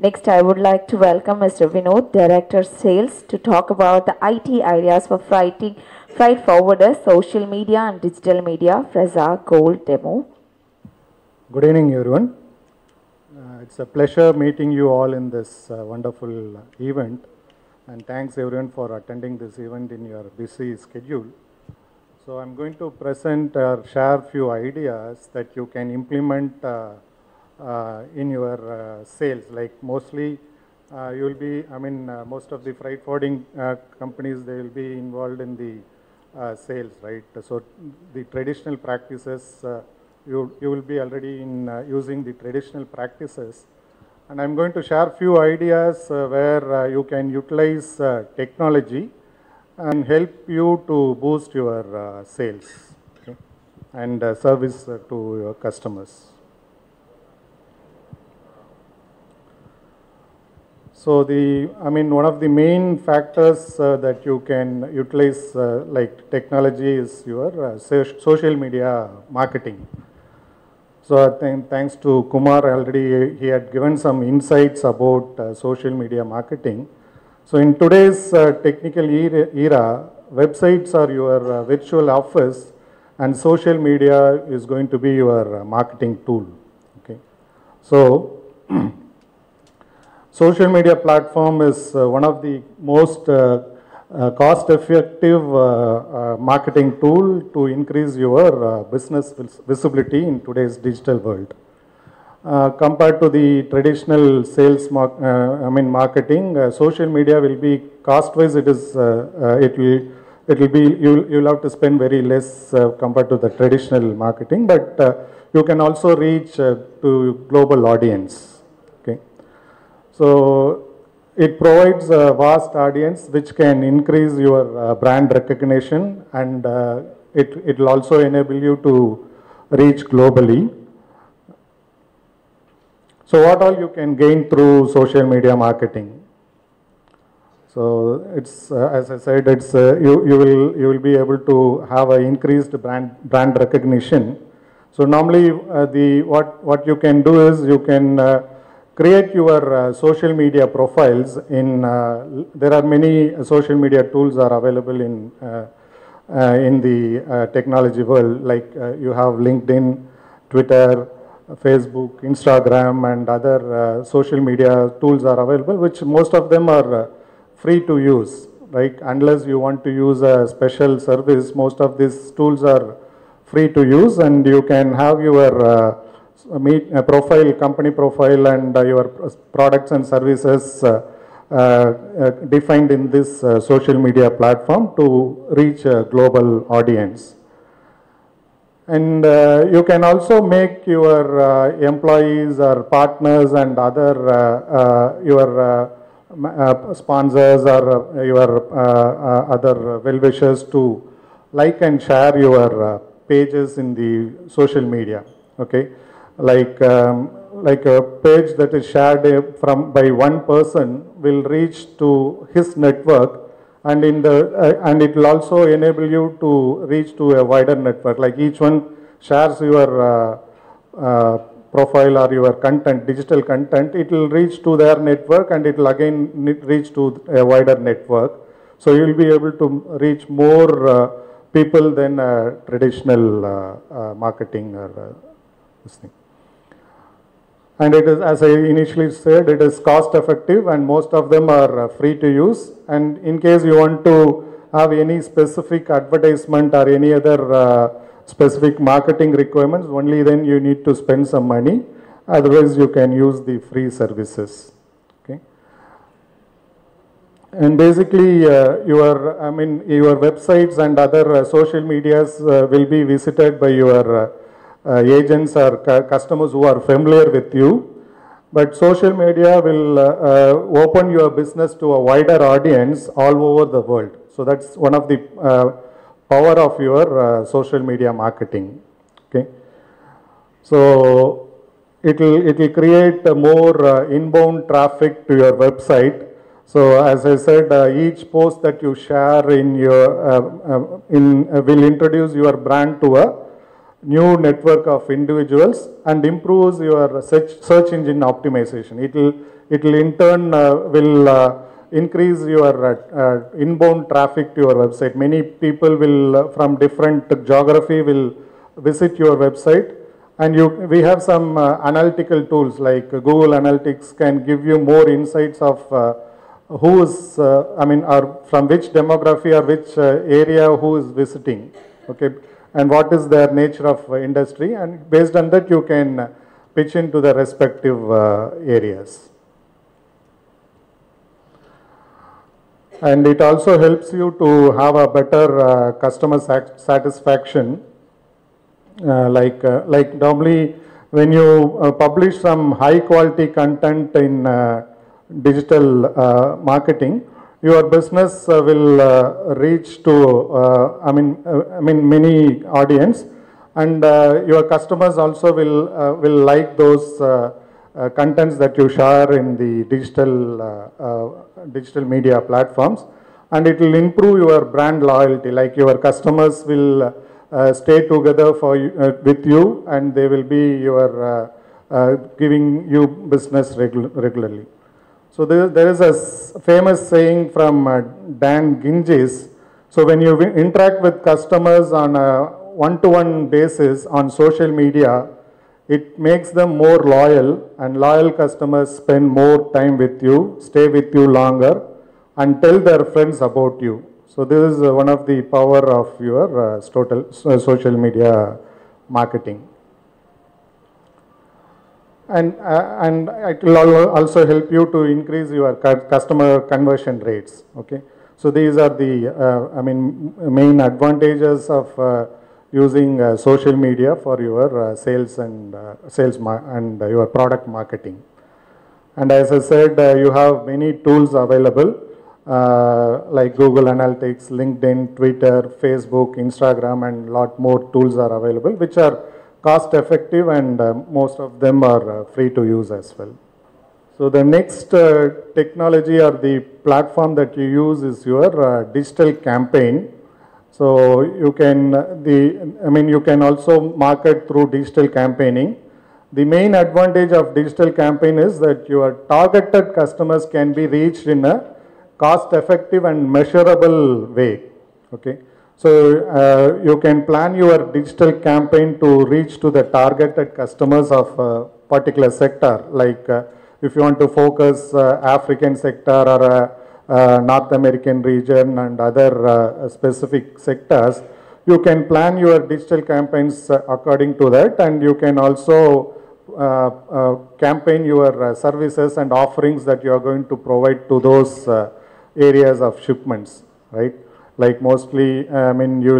Next, I would like to welcome Mr. Vinodh, Director Sales, to talk about the IT ideas for freight forwarders, social media and digital media. Fresa Gold Demo. Good evening, everyone. It's a pleasure meeting you all in this wonderful event, and thanks everyone for attending this event in your busy schedule. So I'm going to present or share few ideas that you can implement in your sales. Like mostly you will be, most of the freight forwarding companies, they will be involved in the sales, right? So the traditional practices, you will be already in using the traditional practices, and I'm going to share few ideas where you can utilize technology and help you to boost your sales, okay, and service to your customers. So one of the main factors that you can utilize like technology is your social media marketing. So I think thanks to Kumar already, he had given some insights about social media marketing. So in today's technical era, websites are your virtual office, and social media is going to be your marketing tool. Okay, so social media platform is one of the most cost-effective marketing tool to increase your business visibility in today's digital world. Compared to the traditional sales marketing, social media will be cost-wise. It will be you'll have to spend very less compared to the traditional marketing, but you can also reach to global audience. Okay, so it provides a vast audience which can increase your brand recognition, and it will also enable you to reach globally. So what all you can gain through social media marketing? So it's as I said, it's you will be able to have an increased brand recognition. So normally what you can do is you can create your social media profiles in there are many social media tools are available in the technology world, like you have LinkedIn, Twitter, Facebook, Instagram, and other social media tools are available, which most of them are free to use, right? Unless you want to use a special service, most of these tools are free to use, and you can have your profile, company profile, and your products and services defined in this social media platform to reach a global audience. And you can also make your employees or partners and other your sponsors or your other well-wishers to like and share your pages in the social media. Okay, like a page that is shared by one person will reach to his network, and and it will also enable you to reach to a wider network. Like each one shares your profile or your content, digital content, it will reach to their network, and it will again reach to a wider network. So you will be able to reach more people than traditional marketing or this thing. And it is, as I initially said, it is cost effective, and most of them are free to use. And in case you want to have any specific advertisement or any other specific marketing requirements, only then you need to spend some money. Otherwise you can use the free services. Okay, and basically your websites and other social medias will be visited by your agents or customers who are familiar with you, but social media will open your business to a wider audience all over the world. So that's one of the power of your social media marketing. Okay, so it will create more inbound traffic to your website. So as I said, each post that you share in your will introduce your brand to a new network of individuals and improves your search engine optimization. it will in turn will increase your inbound traffic to your website. Many people will from different geography will visit your website, and we have some analytical tools like Google Analytics can give you more insights of who is, or from which demography or which area who is visiting, okay, and what is their nature of industry, and based on that you can pitch into the respective areas. And it also helps you to have a better customer satisfaction. Like normally when you publish some high quality content in digital marketing, your business will reach to many audience, and your customers also will like those contents that you share in the digital media platforms, and it will improve your brand loyalty. Like your customers will stay together with you, and they will be your giving you business regularly. So there is a famous saying from Dan Ginges. So when you interact with customers on a one-to-one basis on social media, it makes them more loyal, and loyal customers spend more time with you, stay with you longer, and tell their friends about you. So this is one of the power of your social media marketing. And it will also help you to increase your customer conversion rates. Okay, so these are the main advantages of using social media for your sales and your product marketing. And as I said, you have many tools available like Google Analytics, LinkedIn, Twitter, Facebook, Instagram, and lot more tools are available, which are cost effective, and most of them are free to use as well. So the next technology or the platform that you use is your digital campaign. So you can you can also market through digital campaigning. The main advantage of digital campaign is that your targeted customers can be reached in a cost effective and measurable way. Okay. So you can plan your digital campaign to reach to the targeted customers of a particular sector. Like if you want to focus African sector or North American region and other specific sectors, you can plan your digital campaigns according to that, and you can also campaign your services and offerings that you are going to provide to those areas of shipments, right? Like mostly, you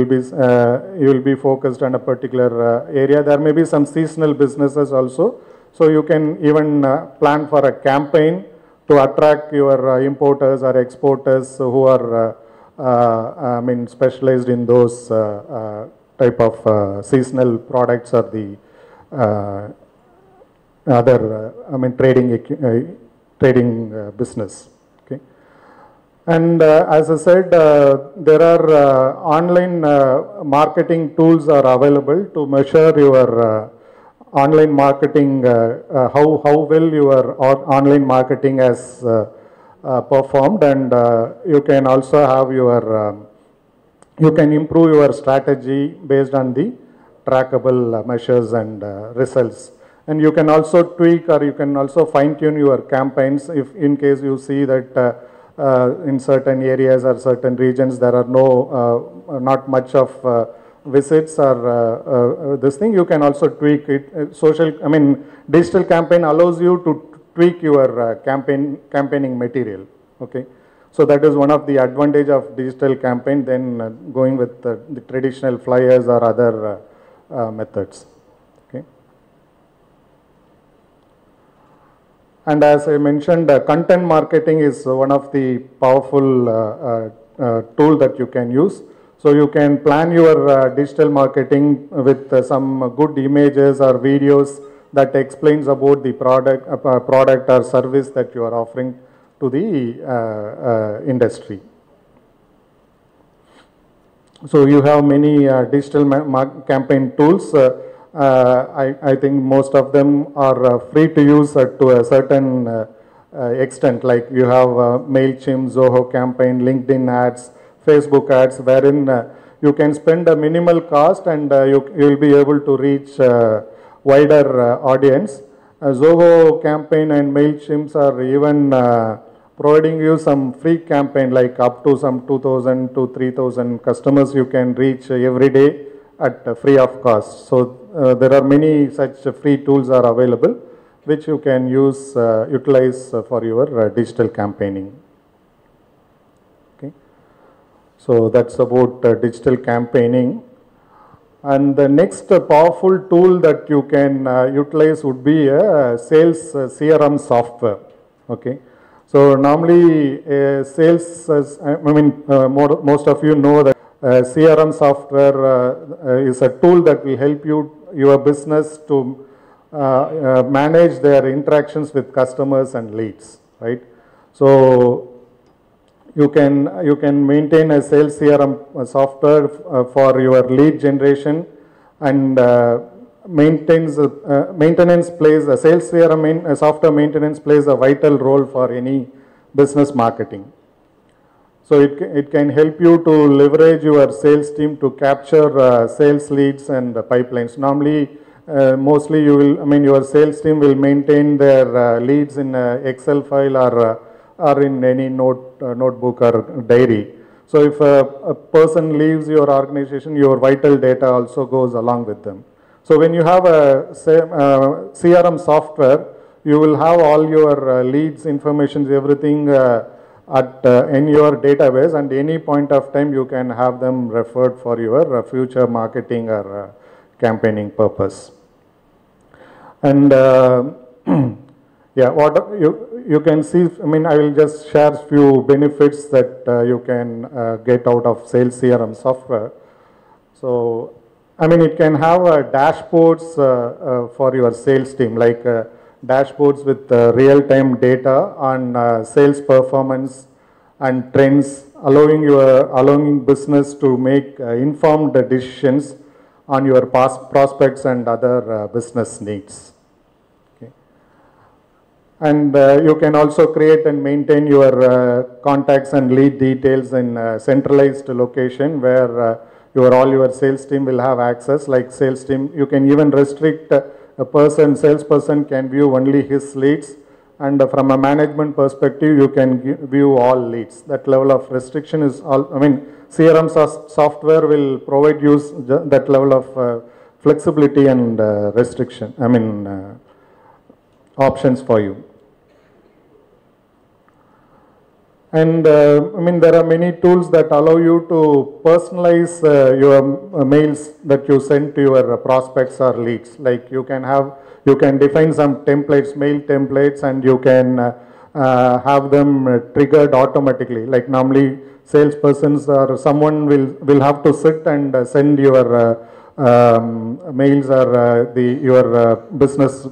will be focused on a particular area. There may be some seasonal businesses also. So you can even plan for a campaign to attract your importers or exporters who are, specialized in those type of seasonal products or the other, trading business. And as I said, there are online marketing tools are available to measure your online marketing, how well your online marketing has performed, and you can also have your, you can improve your strategy based on the trackable measures and results. And you can also tweak, or you can also fine tune your campaigns if in case you see that in certain areas or certain regions there are not much of visits or this thing. You can also tweak it. Digital campaign allows you to tweak your campaigning material. Okay, so that is one of the advantage of digital campaign than going with the traditional flyers or other methods. And as I mentioned, content marketing is one of the powerful tool that you can use. So you can plan your digital marketing with some good images or videos that explains about the product or service that you are offering to the industry. So you have many digital campaign tools. I think most of them are free to use to a certain extent, like you have MailChimp, Zoho campaign, LinkedIn ads, Facebook ads, wherein you can spend a minimal cost and you will be able to reach wider audience. Zoho campaign and MailChimps are even providing you some free campaign, like up to some 2,000 to 3,000 customers you can reach every day at free of cost. So there are many such free tools are available, which you can utilize for your digital campaigning. Okay. So that's about digital campaigning. And the next powerful tool that you can utilize would be a sales CRM software. Okay. So normally sales, most of you know that CRM software is a tool that will help your business to manage their interactions with customers and leads, right? So you can maintain a sales CRM software for your lead generation, and maintenance plays a sales CRM software maintenance plays a vital role for any business marketing. So it can help you to leverage your sales team to capture sales leads and pipelines. Normally, mostly your sales team will maintain their leads in Excel file or in any notebook or diary. So if a person leaves your organization, your vital data also goes along with them. So when you have a CRM software, you will have all your leads, information, everything in your database, and any point of time you can have them referred for your future marketing or campaigning purpose. And yeah, what you can see, I will just share few benefits that you can get out of sales CRM software. So, it can have dashboards for your sales team, like dashboards with real-time data on sales performance and trends, allowing business to make informed decisions on your past prospects and other business needs. Okay. And you can also create and maintain your contacts and lead details in a centralized location where all your sales team will have access. Like sales team, you can even restrict salesperson can view only his leads, and from a management perspective, you can view all leads. That level of restriction is all, CRM software will provide you that level of flexibility and restriction, options for you. And there are many tools that allow you to personalize your mails that you send to your prospects or leads. Like you can define some templates, mail templates, and you can have them triggered automatically. Like normally, salespersons or someone will have to sit and send your mails or your business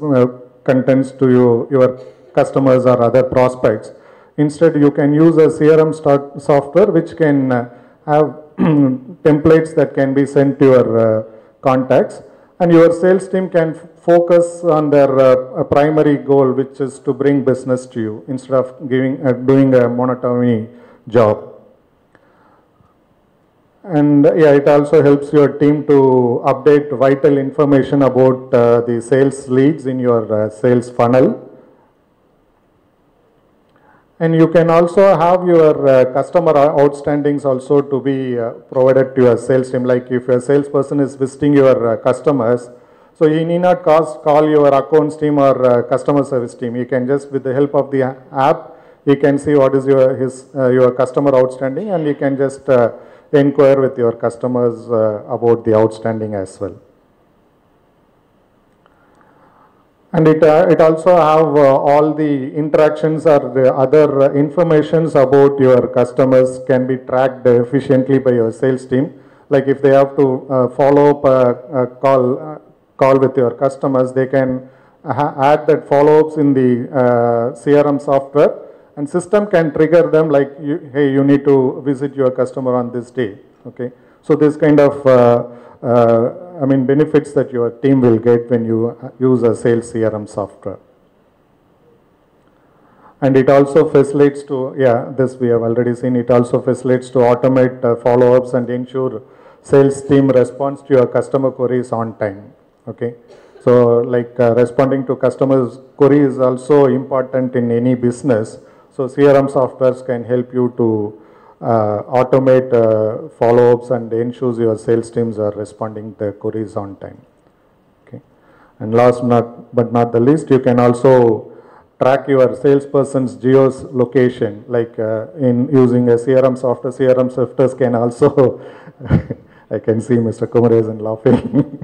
contents to your customers or other prospects. Instead, you can use a CRM software which can have templates that can be sent to your contacts, and your sales team can focus on their primary goal, which is to bring business to you instead of doing a monotony job. And yeah, it also helps your team to update vital information about the sales leads in your sales funnel. And you can also have your customer outstandings also to be provided to your sales team. Like if a salesperson is visiting your customers, so he need not call your accounts team or customer service team. He can just, with the help of the app, he can see what is your customer outstanding, and he can just inquire with your customers about the outstanding as well. And it also have all the interactions or the other informations about your customers can be tracked efficiently by your sales team. Like if they have to follow up a call with your customers, they can add that follow-ups in the CRM software, and system can trigger them like, hey, you need to visit your customer on this day. Okay, so this kind of benefits that your team will get when you use a sales CRM software. And it also facilitates to, yeah, this we have already seen, it also facilitates to automate follow-ups and ensure sales team responds to your customer queries on time. Okay. So like responding to customers' queries is also important in any business. So CRM softwares can help you to automate follow-ups and ensures your sales teams are responding to queries on time. Okay. And last but not the least, you can also track your salesperson's geolocation, like in using a CRM software. CRM softwares can also, I can see Mr. Kumar is laughing.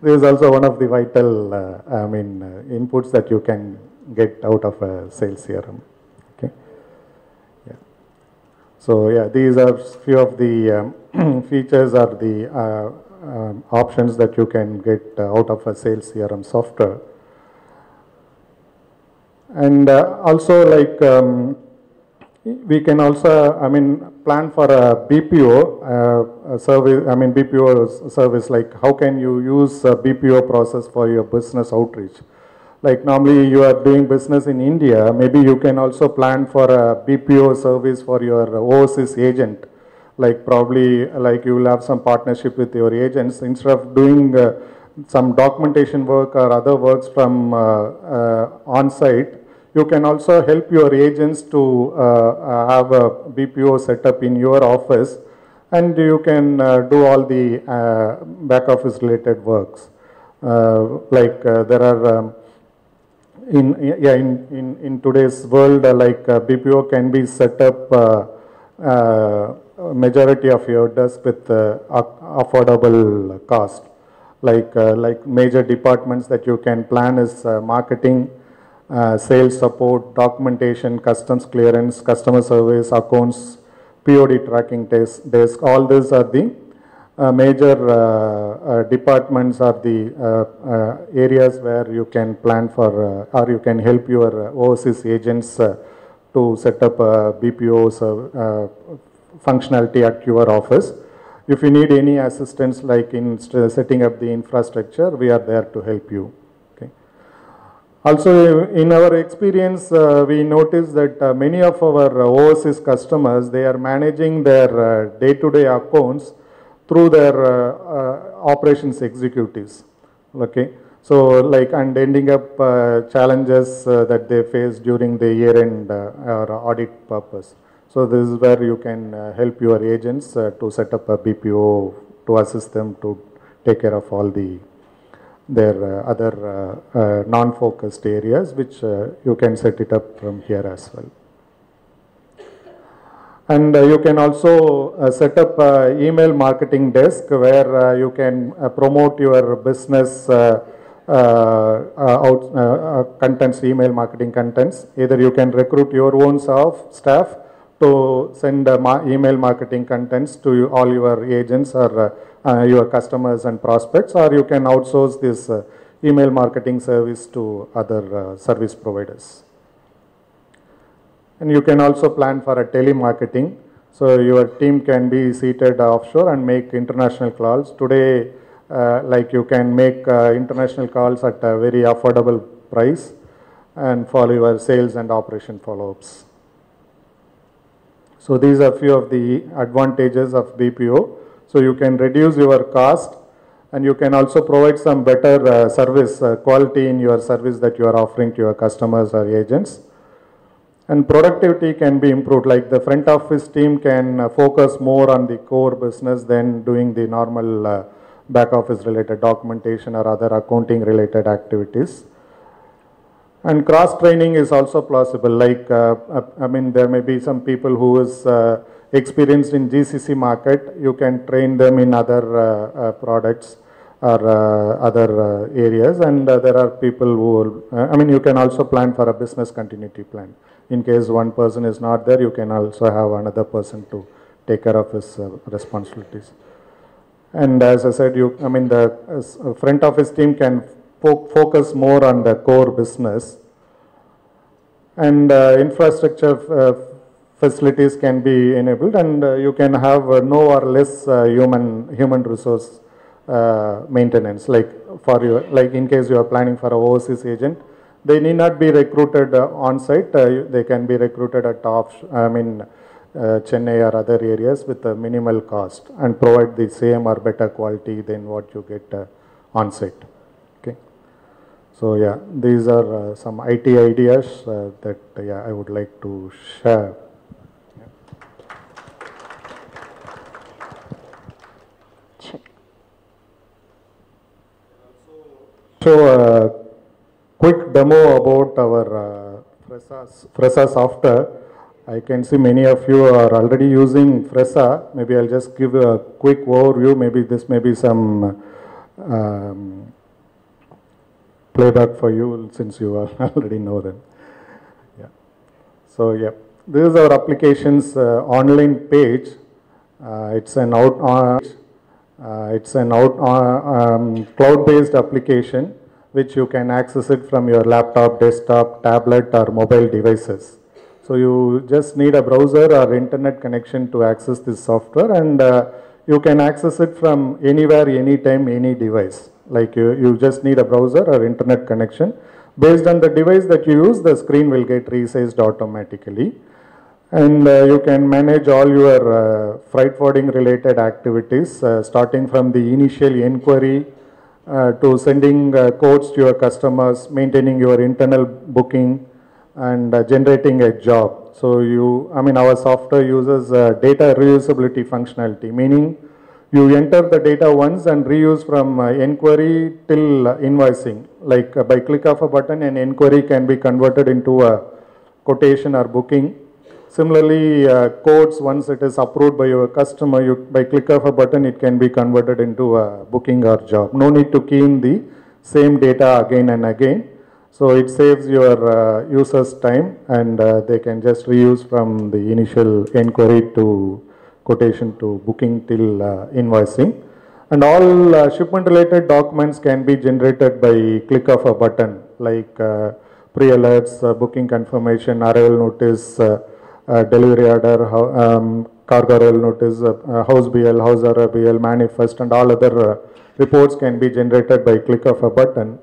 This is also one of the vital, inputs that you can get out of a sales CRM. Okay. Yeah. So yeah, these are few of the features or the options that you can get out of a sales CRM software. And also like we can also, plan for a BPO service, BPO service, like how can you use a BPO process for your business outreach? Like normally you are doing business in India, maybe you can also plan for a BPO service for your overseas agent. Like probably like you will have some partnership with your agents. Instead of doing some documentation work or other works from on-site, you can also help your agents to have a BPO setup in your office, and you can do all the back office related works. There are in today's world, BPO can be set up majority of your desk with affordable cost. Like major departments that you can plan is marketing, sales support, documentation, customs clearance, customer service, accounts, POD tracking desk. All these are the major departments or the areas where you can plan for or you can help your overseas agents to set up a BPO functionality at your office. If you need any assistance like in setting up the infrastructure, we are there to help you. Also, in our experience, we noticed that many of our overseas customers, they are managing their day-to-day accounts through their operations executives. Okay, so and ending up challenges that they face during the year-end or audit purpose. So this is where you can help your agents to set up a BPO to assist them to take care of all their other non-focused areas, which you can set it up from here as well. And you can also set up email marketing desk where you can promote your business contents, email marketing contents. Either you can recruit your own staff to send email marketing contents to all your agents or your customers and prospects, or you can outsource this email marketing service to other service providers. And you can also plan for a telemarketing. So your team can be seated offshore and make international calls. Today, you can make international calls at a very affordable price and follow your sales and operation follow-ups. So these are few of the advantages of BPO. So you can reduce your cost, and you can also provide some better service quality in your service that you are offering to your customers or agents. And productivity can be improved, like the front office team can focus more on the core business than doing the normal back office related documentation or other accounting related activities. And cross training is also possible, there may be some people who is experienced in GCC market. You can train them in other products or other areas, and there are people who will, you can also plan for a business continuity plan. In case one person is not there, you can also have another person to take care of his responsibilities. And as I said, the front office team can focus more on the core business, and infrastructure facilities can be enabled, and you can have no or less human resource maintenance. Like in case you are planning for an overseas agent, They need not be recruited on site. They can be recruited at Chennai or other areas with a minimal cost and provide the same or better quality than what you get on site. Okay. So yeah, these are some IT ideas that I would like to share. So a quick demo about our Fresa software. I can see many of you are already using Fresa. Maybe I'll just give a quick overview. Maybe this may be some playback for you since you already know them. Yeah. So yeah, this is our application's online page. It's an cloud-based application which you can access it from your laptop, desktop, tablet or mobile devices. So you just need a browser or internet connection to access this software, and you can access it from anywhere, anytime, any device. Like you just need a browser or internet connection. Based on the device that you use, the screen will get resized automatically. And you can manage all your freight forwarding related activities, starting from the initial inquiry to sending quotes to your customers, maintaining your internal booking, and generating a job. So our software uses data reusability functionality, meaning you enter the data once and reuse from inquiry till invoicing. Like by click of a button, an inquiry can be converted into a quotation or booking. Similarly, quotes, once it is approved by your customer, by click of a button, it can be converted into a booking or job. No need to key in the same data again and again. So it saves your users time, and they can just reuse from the initial inquiry to quotation to booking till invoicing. And all shipment related documents can be generated by click of a button, like pre-alerts, booking confirmation, arrival notice, delivery order, cargo arrival notice, house BL, house order BL, manifest, and all other reports can be generated by click of a button.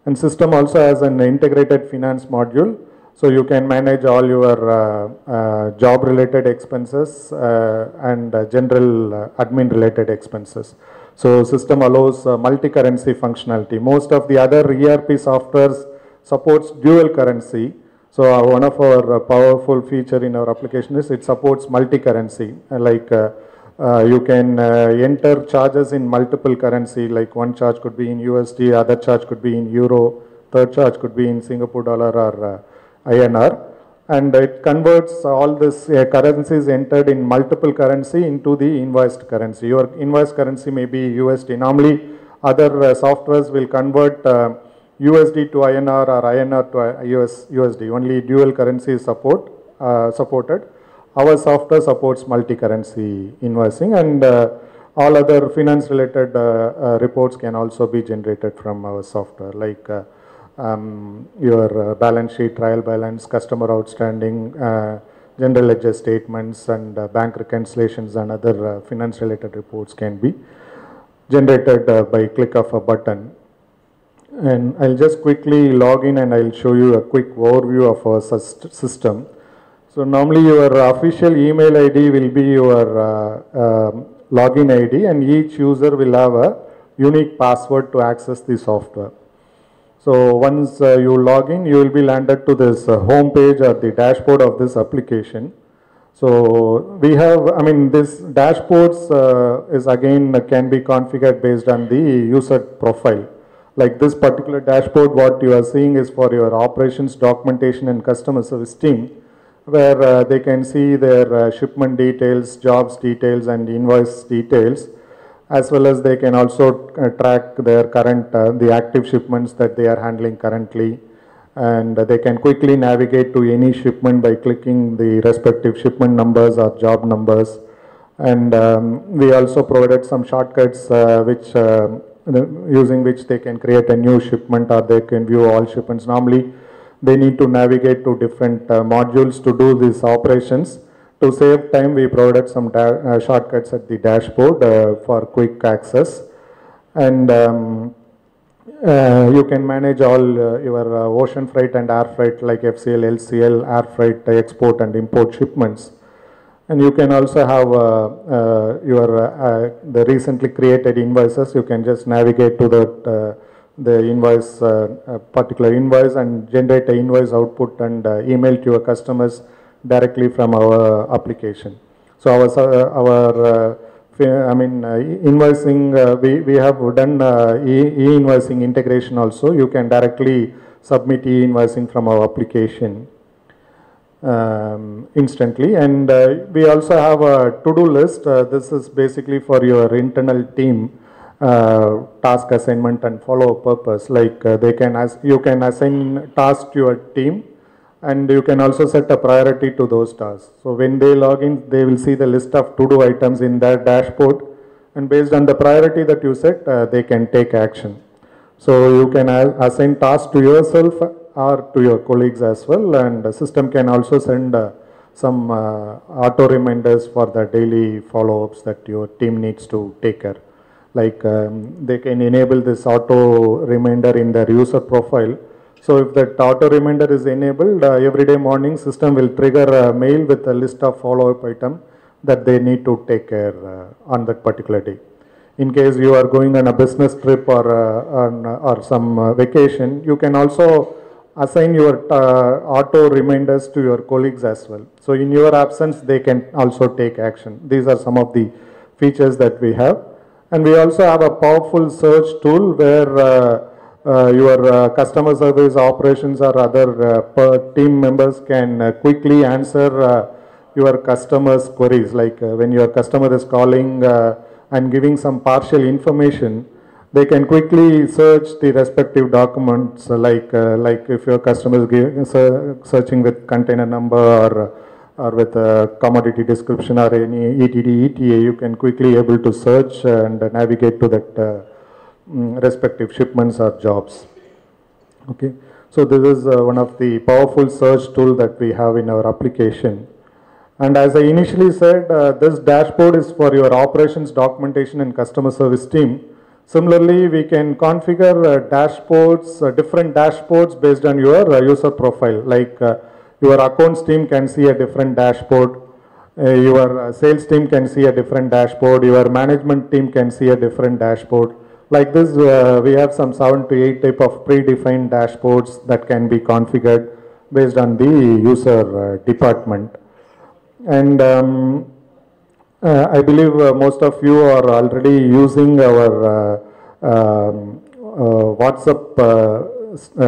And system also has an integrated finance module, so you can manage all your job related expenses and general admin related expenses. So system allows multi-currency functionality. Most of the other ERP softwares supports dual currency. So one of our powerful feature in our application is it supports multi-currency. Like you can enter charges in multiple currency, like one charge could be in USD, other charge could be in Euro, third charge could be in Singapore dollar or INR. And it converts all this currencies entered in multiple currency into the invoiced currency. Your invoiced currency may be USD. Normally other softwares will convert USD to INR or INR to USD. Only dual currency is supported. Our software supports multi-currency invoicing, and all other finance related reports can also be generated from our software, like your balance sheet, trial balance, customer outstanding, general ledger statements, and bank reconciliations and other finance related reports can be generated by click of a button. And I'll just quickly log in and I'll show you a quick overview of our system. So normally your official email ID will be your login ID, and each user will have a unique password to access the software. So once you log in, you will be landed to this home page or the dashboard of this application. So we have, this dashboards is again can be configured based on the user profile. Like this particular dashboard, what you are seeing is for your operations, documentation and customer service team, where they can see their shipment details, jobs details and invoice details, as well as they can also track their current, the active shipments that they are handling currently, and they can quickly navigate to any shipment by clicking the respective shipment numbers or job numbers. And we also provided some shortcuts using which they can create a new shipment or they can view all shipments. Normally they need to navigate to different modules to do these operations. To save time, we provided some shortcuts at the dashboard for quick access. And You can manage all your ocean freight and air freight like FCL, LCL, air freight, export and import shipments. And you can also have the recently created invoices. You can just navigate to the invoice, particular invoice, and generate an invoice output and email to your customers directly from our application. So invoicing, we have done e-invoicing integration also. You can directly submit e-invoicing from our application instantly. And we also have a to-do list. This is basically for your internal team task assignment and follow-up purpose. Like you can assign tasks to your team, and you can also set a priority to those tasks. So when they log in, they will see the list of to-do items in their dashboard, and based on the priority that you set, they can take action. So you can assign tasks to yourself or to your colleagues as well, and the system can also send some auto reminders for the daily follow-ups that your team needs to take care. Like they can enable this auto reminder in their user profile. So if that auto reminder is enabled, every day morning system will trigger a mail with a list of follow-up item that they need to take care on that particular day. In case you are going on a business trip or some vacation, you can also assign your auto reminders to your colleagues as well. So in your absence, they can also take action. These are some of the features that we have. And we also have a powerful search tool where your customer service operations or other team members can quickly answer your customers' queries. Like when your customer is calling and giving some partial information, they can quickly search the respective documents. Like if your customer is searching with container number or with a commodity description or any ETD, ETA, you can quickly able to search and navigate to that respective shipments or jobs. Okay, so this is one of the powerful search tool that we have in our application. And as I initially said, this dashboard is for your operations, documentation and customer service team. Similarly, we can configure dashboards, different dashboards based on your user profile. Like your accounts team can see a different dashboard, your sales team can see a different dashboard, your management team can see a different dashboard. Like this, we have some 7 to 8 type of predefined dashboards that can be configured based on the user department. And I believe most of you are already using our WhatsApp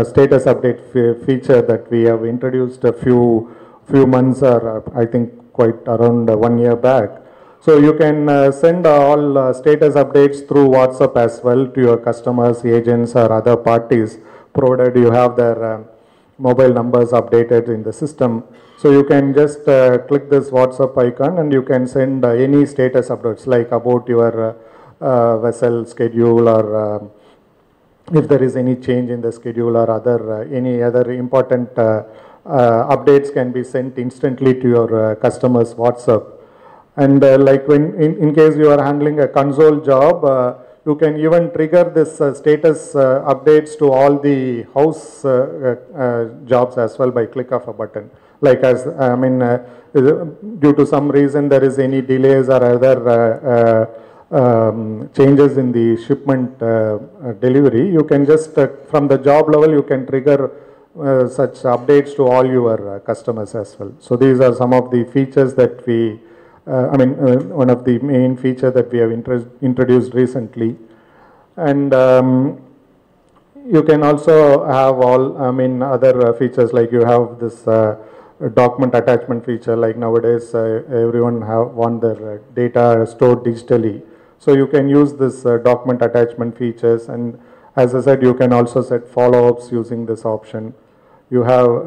status update feature that we have introduced a few months, or I think quite around 1 year back. So you can send all status updates through WhatsApp as well to your customers, agents or other parties, provided you have their mobile numbers updated in the system. So you can just click this WhatsApp icon and you can send any status updates, like about your vessel schedule, or if there is any change in the schedule or any other important updates can be sent instantly to your customers' WhatsApp. And like when in case you are handling a console job, you can even trigger this status updates to all the house jobs as well by click of a button. Like as due to some reason there is any delays or other changes in the shipment delivery, you can just from the job level you can trigger such updates to all your customers as well. So these are some of the features that we one of the main feature that we have introduced recently. And you can also have all other features, like you have this document attachment feature. Like nowadays everyone want their data stored digitally, so you can use this document attachment features. And as I said, you can also set follow-ups using this option. We have,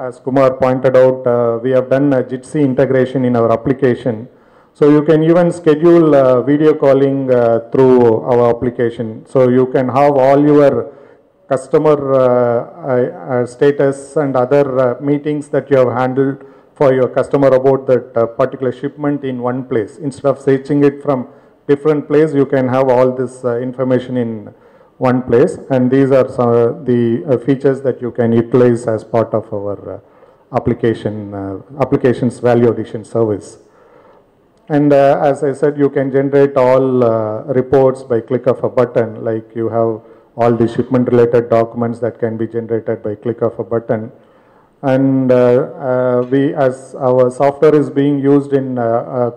as Kumar pointed out, we have done a Jitsi integration in our application. So you can even schedule video calling through our application. So you can have all your customer status and other meetings that you have handled for your customer about that particular shipment in one place. Instead of searching it from different place, you can have all this information in one place, and these are some of the features that you can utilize as part of our applications value addition service. And as I said, you can generate all reports by click of a button, like you have all the shipment related documents that can be generated by click of a button. And as our software is being used in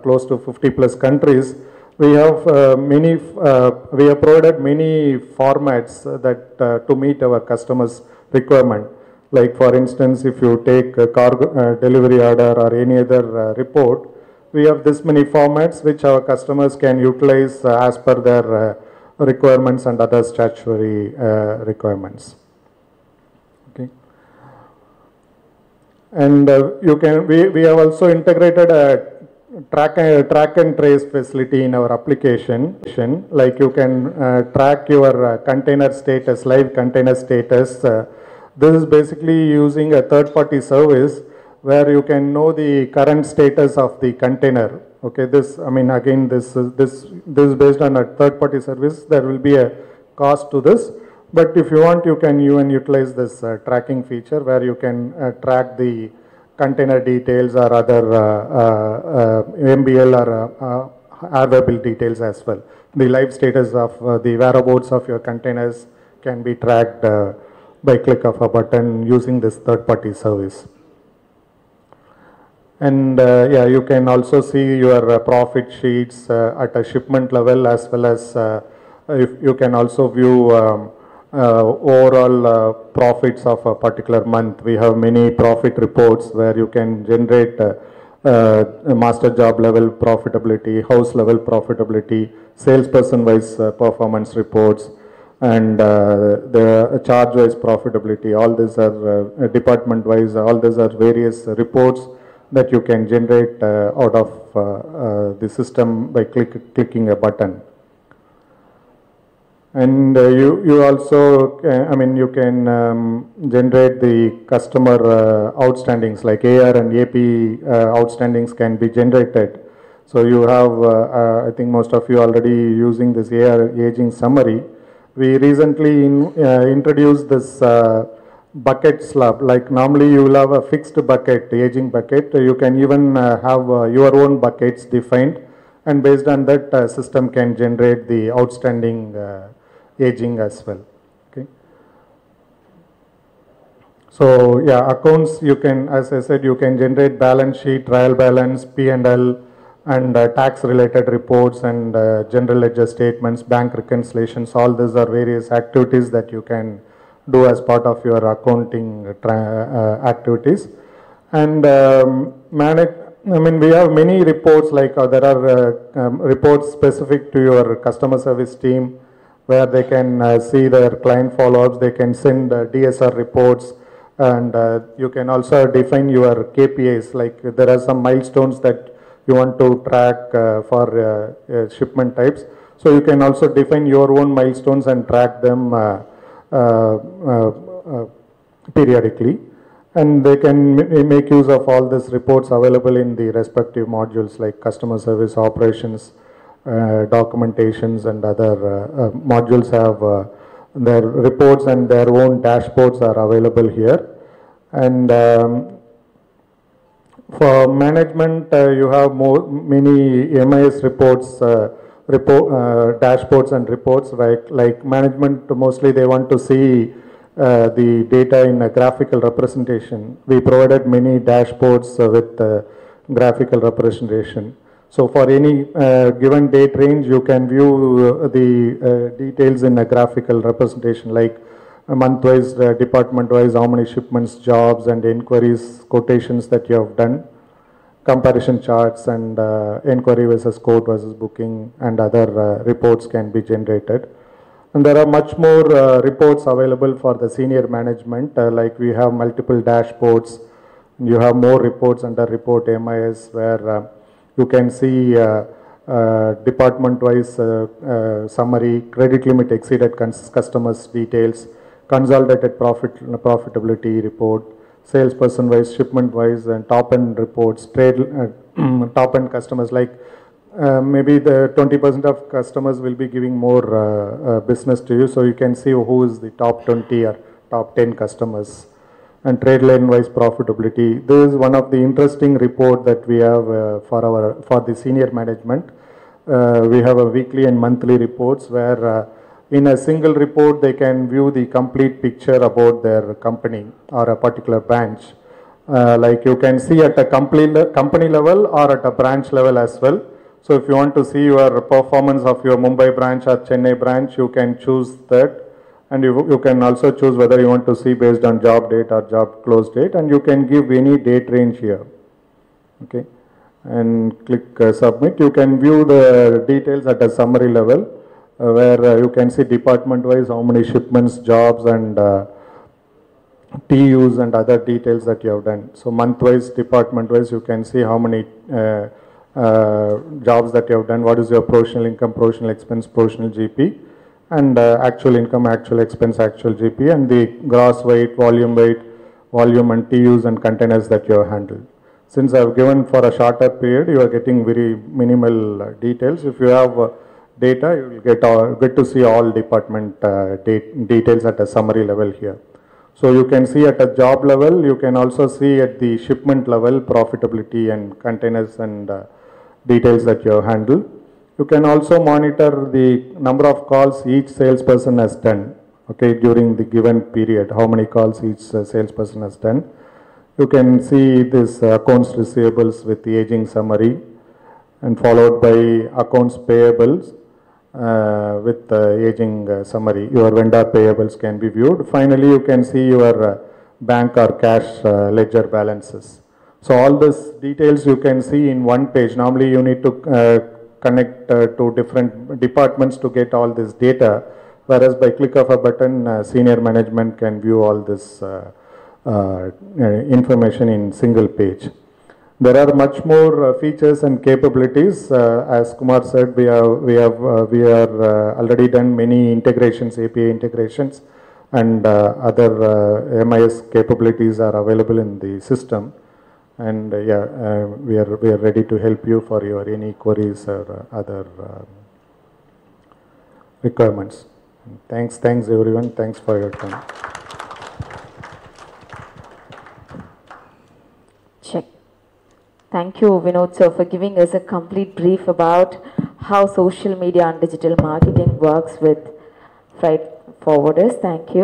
close to 50 plus countries, we have we have provided many formats that to meet our customers' requirement. Like for instance, if you take a cargo delivery order or any other report, we have this many formats which our customers can utilize as per their requirements and other statutory requirements. Okay. And we have also integrated a track and trace facility in our application. Like you can track your container status, live container status. This is basically using a third-party service where you can know the current status of the container. Okay, this is based on a third-party service. There will be a cost to this, but if you want, you can even utilize this tracking feature where you can track the container details or other MBL or airwaybill details as well. The live status of the whereabouts of your containers can be tracked by click of a button using this third-party service. And yeah, you can also see your profit sheets at a shipment level, as well as if you can also view overall profits of a particular month. We have many profit reports where you can generate master job level profitability, house level profitability, salesperson wise performance reports, and the charge wise profitability. All these are department wise, all these are various reports that you can generate out of the system by clicking a button. And you also, you can generate the customer outstandings, like AR and AP outstandings can be generated. So you have, I think most of you already using this AR aging summary. We recently introduced this bucket slab. Like normally you will have a fixed bucket, aging bucket. You can even have your own buckets defined, and based on that system can generate the outstanding aging as well. Okay. So yeah, accounts, you can, as I said, you can generate balance sheet, trial balance, P&L, and tax related reports, and general ledger statements, bank reconciliations. All these are various activities that you can do as part of your accounting activities. And we have many reports, like there are reports specific to your customer service team, where they can see their client follow-ups, they can send DSR reports, and you can also define your KPIs, like there are some milestones that you want to track for shipment types. So you can also define your own milestones and track them periodically. And they can make use of all these reports available in the respective modules, like customer service, operations, documentations, and other modules have their reports, and their own dashboards are available here. And for management, you have many MIS reports, dashboards and reports. Like management, mostly they want to see the data in a graphical representation. We provided many dashboards with graphical representation. So for any given date range, you can view the details in a graphical representation, like month-wise, department-wise, how many shipments, jobs, and inquiries, quotations that you have done, comparison charts, and inquiry versus quote versus booking, and other reports can be generated. And there are much more reports available for the senior management, like we have multiple dashboards. You have more reports under report MIS, where you can see department-wise summary, credit limit exceeded customers details, consolidated profitability report, salesperson-wise, shipment-wise, and top-end reports, trade top-end customers, like maybe the 20% of customers will be giving more business to you. So you can see who is the top 20 or top 10 customers. And trade line wise profitability. This is one of the interesting report that we have for the senior management. We have a weekly and monthly reports where in a single report they can view the complete picture about their company or a particular branch. Like you can see at a company level or at a branch level as well. So if you want to see your performance of your Mumbai branch or Chennai branch, you can choose that. And you can also choose whether you want to see based on job date or job close date, and you can give any date range here. Okay, and click submit. You can view the details at a summary level where you can see department wise how many shipments, jobs, and TUs and other details that you have done. So month wise, department wise, you can see how many jobs that you have done, what is your professional income, professional expense, professional GP, and actual income, actual expense, actual GP, and the gross weight, volume and TUs and containers that you have handled. Since I have given for a shorter period, you are getting very minimal details. If you have data, you will get to see all department details at a summary level here. So you can see at a job level, you can also see at the shipment level profitability and containers and details that you have handled. You can also monitor the number of calls each salesperson has done, okay, during the given period, how many calls each salesperson has done. You can see this accounts receivables with the aging summary and followed by accounts payables with aging summary. Your vendor payables can be viewed. Finally, you can see your bank or cash ledger balances. So all these details you can see in one page. Normally you need to connect to different departments to get all this data, whereas by click of a button, senior management can view all this information in single page. There are much more features and capabilities. As Kumar said, we are already done many integrations, API integrations, and other MIS capabilities are available in the system. And we are ready to help you for your any queries or other requirements. Thanks everyone. Thanks for your time. Check. Thank you, Vinodh sir, for giving us a complete brief about how social media and digital marketing works with freight forwarders. Thank you.